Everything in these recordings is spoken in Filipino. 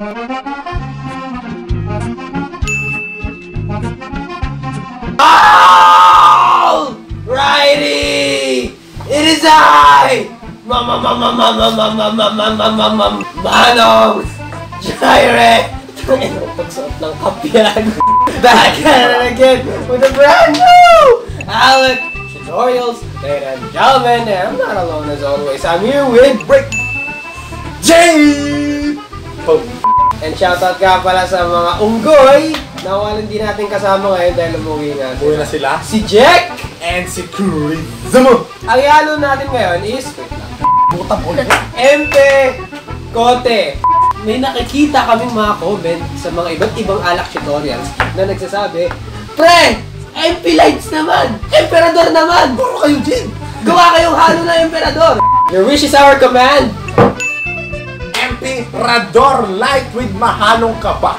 Oh! Righty! It is I! Manong! Jaire! Pagsuot ng kapyan! Back at it again with a brand new Alec tutorials, ladies and gentlemen, and I'm not alone as always. I'm here with Break J! And shoutout nga pala sa mga unggoy na walang di natin kasama ngayon dahil umuwi nga sila. Umuwi na sila. Si Jack! And si Kurizamo! Ang ihalo natin ngayon is Buta mo ulit. MP Kote. May nakikita kaming mga comment sa mga iba't ibang alak tutorials na nagsasabi, Pre! MP Lights naman! Emperador naman! Puro kayo din! Gawa kayong halo na Emperador! Your wish is our command! Emperador Light with mahalong kaba.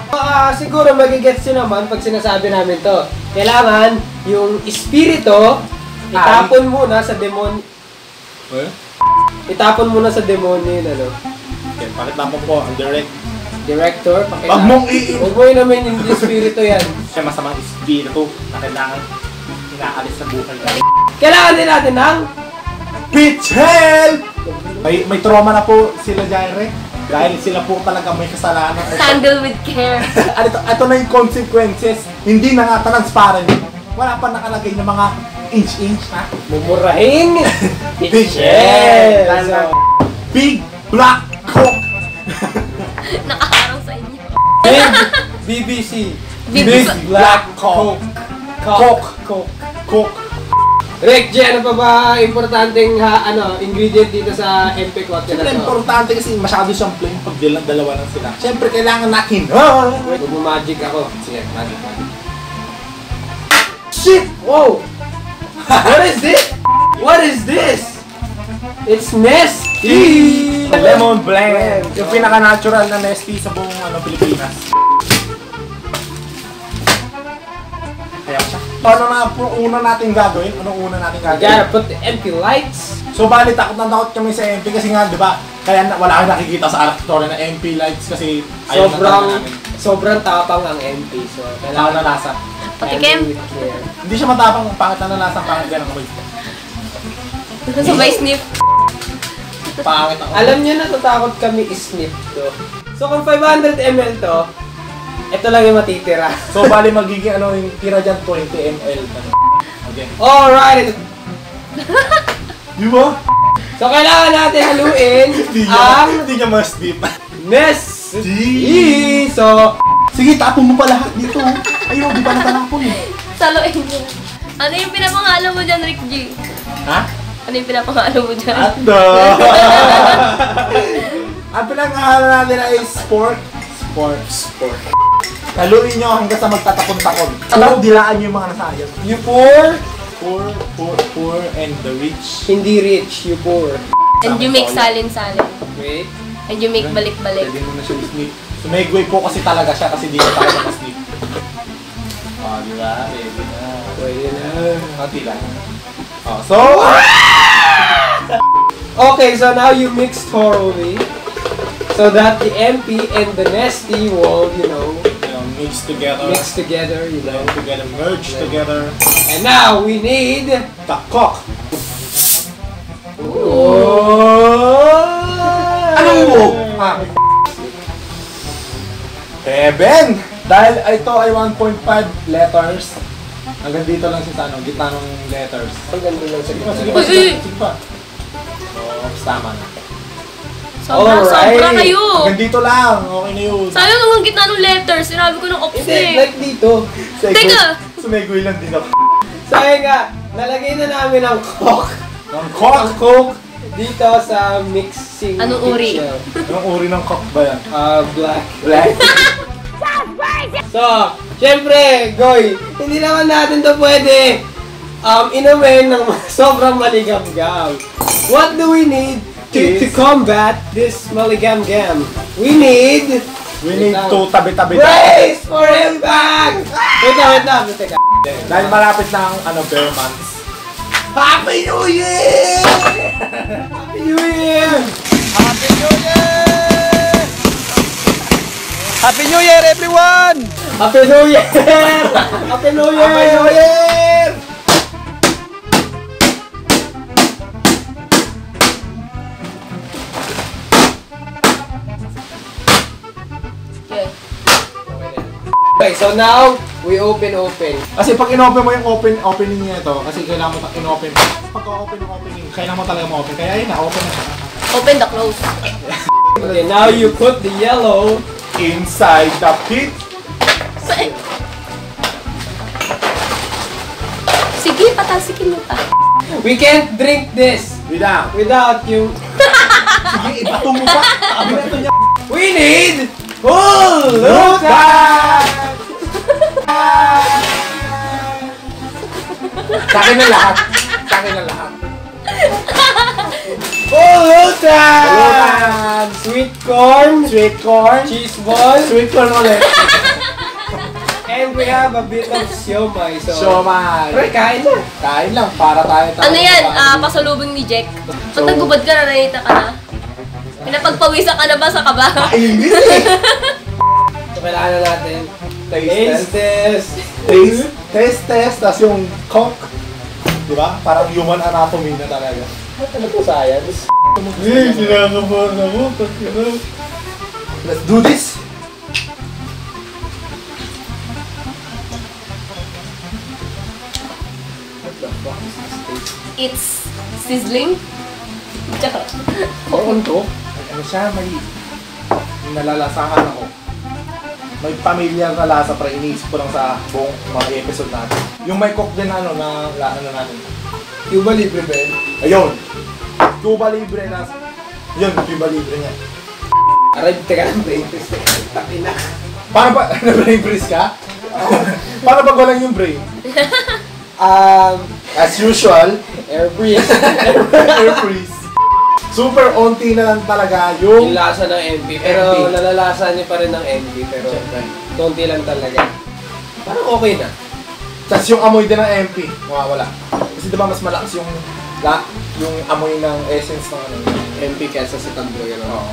Siguro magigets nyo naman pag sinasabi namin to. Kailangan yung espiritu itapon muna sa demonyo. Itapon muna sa demonyo yun, ano? Okay, bakit naman po ang Director, Wag mong Huwag mo yun naman yung espiritu yan. Siya masamang espiritu na kailangan inaalis sa buhay namin. Kailangan din natin ng Bitch help! May trauma na po sila Jaire. Dahil sila po talaga may kasalanan. Handle with care. Ito na yung consequences. Hindi na nga transparent. Wala pa nakalagay ng mga inch ha? mumurahin. Bitches! Big Black Cock! Nakaharang sa inyo. Big BBC. Big Black Coke. Cock! Rick, G, ano pa ba importanteng ingredient dito sa MP Kote na Siyempre, to? importante kasi masyado siyang plain pag dalawa lang sila. Siyempre, kailangan natin. Wait, magic ako. Sige, magic. Shit! Whoa! What is this? What is this? It's Nesty! Lemon blend. Yung pinaka-natural na Nesty sa buong Pilipinas. Kaya siya. Paano na una natin gagawin? Anong una natin You gagawin? gotta put the MP lights. So bali, takot kami sa MP kasi nga, di ba? Kaya wala kang nakikita sa alak tutorial na MP lights kasi ayaw na namin. Sobrang tapang ang MP. So, Kailangan na lasa. Patikim. with care. Hindi siya matapang, pangit na lasa, pangit ka ng amoy. Sabay sniff. Pangit ang Alam niyo, natatakot kami isnip to. So, kung 500 ml to, ito lang yung matitira. So bali, magiging yung tira dyan, 20 ml. Okay. Alright! Di ba? So, kailangan natin haluin ang Hindi niya mas deep. Nesty! So, Sige, tapon mo pa lahat dito. Ayun, di ba natalapon eh? Saluin mo. Ano yung pinapangalo mo dyan, Rick G? Ha? Ano yung pinapangalo mo dyan? Ando! Ang pinangalan natin ay sport. Haluin nyo hanggang sa magtatapon-tapon. Alam, dilaan nyo yung mga nasayang. you poor, Poor, and the rich. hindi rich, you poor. And you make salin-salin. Wait. And you make balik-balik. Pwede mo na siya snip. Sumegway po kasi talaga siya kasi di na talaga ma-snip. Oh, di ba? Pwede na. Pwede na. Konti lang. Oh, so... Okay, so now you mix thoroughly so that the MP and the Nesty will, mix together. mix together, Blend together, merge together. And now we need The cock. Anong mo? Heaven! Dahil ito ay 1.5 letters. Hanggang dito lang siya sa gitna ng letters. Ang ganda lang sa Sige pa. So, tama na. Sobra kayo! Hanggang dito lang. Okay na yun. Sayang nung gitna ng letters. Sinabi ko ng Hindi, opposite. like dito. Teka! Sumegway lang din ako. Sayang nga, nalagay na namin ang coke. Ang cock! Ang coke dito sa mixing Anong uri? kitchen. Anong uri ng cock ba yan? Black. Black? So, syempre, Goy, hindi naman natin to pwede inumin ng sobrang maligam-gam. What do we need to combat this maligam-gam? We need to tabi-tabi. brace for impact! Wait lang. Teka. Dahil malapit na ang bare months. Happy New Year! Happy New Year! Happy New Year! Happy New Year, everyone! Happy New Year! Happy New Year! Happy New Year! Okay. Okay, so now, we open. Kasi pag in-open mo yung opening niya ito, kasi kailangan mo in-open. Pagka-open yung opening, kailangan mo talaga ma-open. Kaya ayun na, open na siya. Open the close. Okay, now you put the yellow Inside the pit. Sige, patasikin mo pa. We can't drink this without you. Sige, ibato mo pa. Sabi na ito niya. We need Hulutan! Sa akin na lahat. Sa akin na lahat. Hulutan! Hulutan! Sweet corn, Sweet corn. cheese ball, Sweet corn ulit. and we have a bit of siomai. So, Siomai. pre, kain na. Kain lang para tayo. Ano yan? Pasalubong ni Jack. Pag nagbubad ka na, nanita ka na. Pinapagpawisan ka na ba sa kaba? Kainin eh. So, kailangan na natin Taste test. test. Tapos yung cock. Diba? Parang human anatomy na talaga. Ano po science? Sinakabahan ako. Let's do this. What the fuck is this taste? It's sizzling. Charot. Corn to? Ano siya, may nalalasahan ako. May familiar na lasa pero iniisip ko lang sa buong mga episode natin. Yung may cook din ano na ano natin. Cuba Libre, Ben. Ayun! Cuba Libre na. Yun, Cuba Libre niya. Arrive, teka lang, brain freeze. Takina. Paano ba? Na-brain freeze ka? Paano pag walang yung brain? As usual, Air breeze. air freeze. Super onti na lang talaga Yung yung lasa ng MP. Pero MP. nalalasa niya pa rin ng MP. Pero konti lang talaga. Parang okay na. tas yung amoy din ng MP, mawawala. Kasi diba mas malakas yung yung amoy ng essence ng ano. MP kesa sa tumbler. Oo.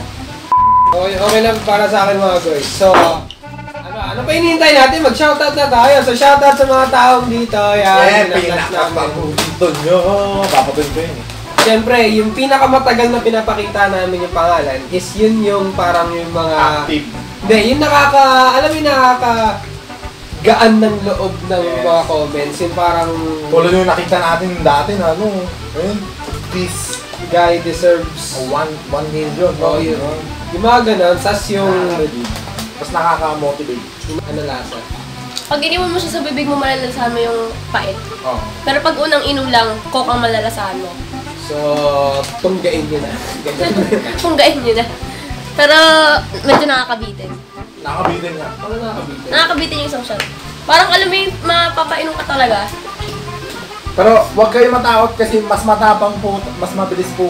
Okay lang para sa akin mga guys. So, ano pa hinihintay natin? Mag-shoutout na tayo. So, shoutout sa mga taong dito. Yan, pinakapapunto nyo. Papapunto ko yun eh. Siyempre, yung pinakamatagal na pinapakita namin yung pangalan is yun yung parang yung mga... Active. Hindi, yung alam mo yung gaan ng loob ng mga comments. Yung parang... Tulad yung nakita natin dati na ano, ayun, this guy deserves... 1 million. Oh, yun. Yung mga ganun, sas yung... Tapos nakaka-motivate. yung ano lasa. Pag iniwan mo siya sa bibig mo, malalasahan mo yung pait. Oo. Pero pag unang inom lang, coke ang malalasahan mo. So, tunggain nyo na. Ganun. Punggain nyo na. Pero, medyo nakakabitin. Nakabitin nga. Ano nakakabitin? Nakakabitin yung isang shot. Parang alam mo yung mapapainom ka talaga. Pero huwag kayo matakot kasi mas matapang po, mas mabilis po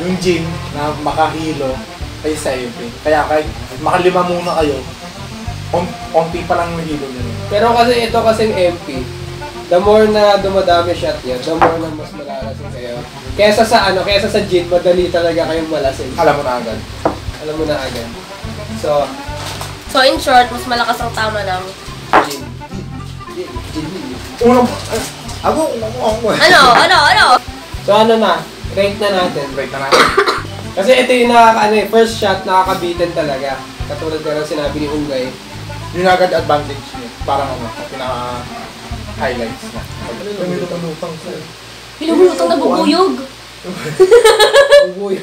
yung gin na makahilo kaysa sa MP. Kaya kahit makalima muna kayo, onti pa lang nahilo nyo. Pero kasi ito kasing MP, the more na dumadami shot niya, the more na mas malalasing kayo. Kesa sa gin, madali talaga kayong malasing. Alam mo na agad. Alam mo na agad. So, So in short, mas malakas ang tama ng... gin. Gin. Unang, ako. Ano? So ano na, rate na natin. Break na natin. Kasi ito yung first shot nakakabitin talaga. Katulad na sinabi ni Ungay. Yun agad advantage niya. Parang pinaka-highlights na. Pinulutang sa'yo. Pinumulutang na bubuyog. Uy.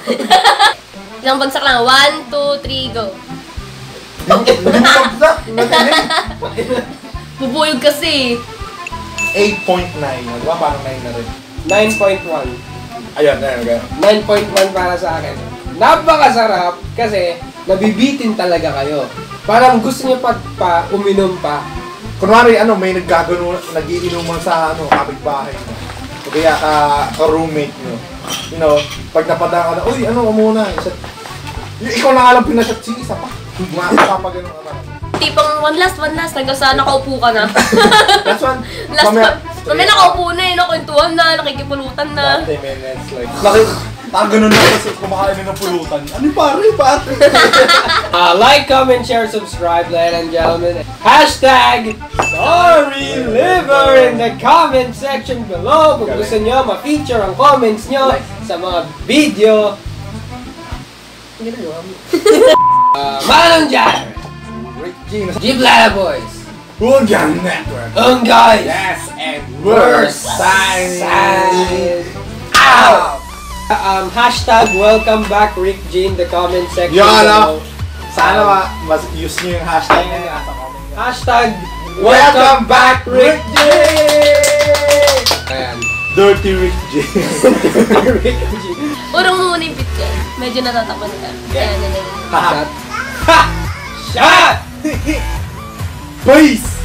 Ilang bagsak lang. 1, 2, 3, go. Hindi mo pagsak. Bubuyog kasi. 8.9. Diba? Parang 9 na rin. 9.1. Ayun. 9.1 para sa akin. Napakasarap kasi nabibitin talaga kayo. Parang gusto niyo pa uminom pa. Kunwari, may nagiinuman sa kapitbahay mo. O kaya ka-roommate nyo. You know, pag napadaan ka na, uy, muna. Ikaw na nga lang pinashot, sige, isa pa. Mga pa ganun ka. Tipong one last, hanggang sa nakaupo ka na. Last one. Mamaya nakaupo na nakwentuhan na, nakikipulutan na. 30 minutes, like... Ganun na kasi kumakain ng pulutan. Ano pare? Like, comment, share, subscribe, ladies and gentlemen. Hashtag Sorry Liver in the comment section below. Kung gusto nyo ma-feature ang comments nyo sa mga video. Manong Jar! Rick G. Giblada Boys! Ungang Network. Guys! Yes, and We're we're signing out! Hashtag welcome back Rick G in the comment section Yun, below. Sana mas use nyo yung hashtag na yun sa comment nyo. Hashtag Welcome back Rick G! Ayan. Dirty Rick G. Rick G. Urong mo muna yung bit ko. Medyo natatakpan ka. Ayan, ayan, ayan. Ha! Shot! Peace!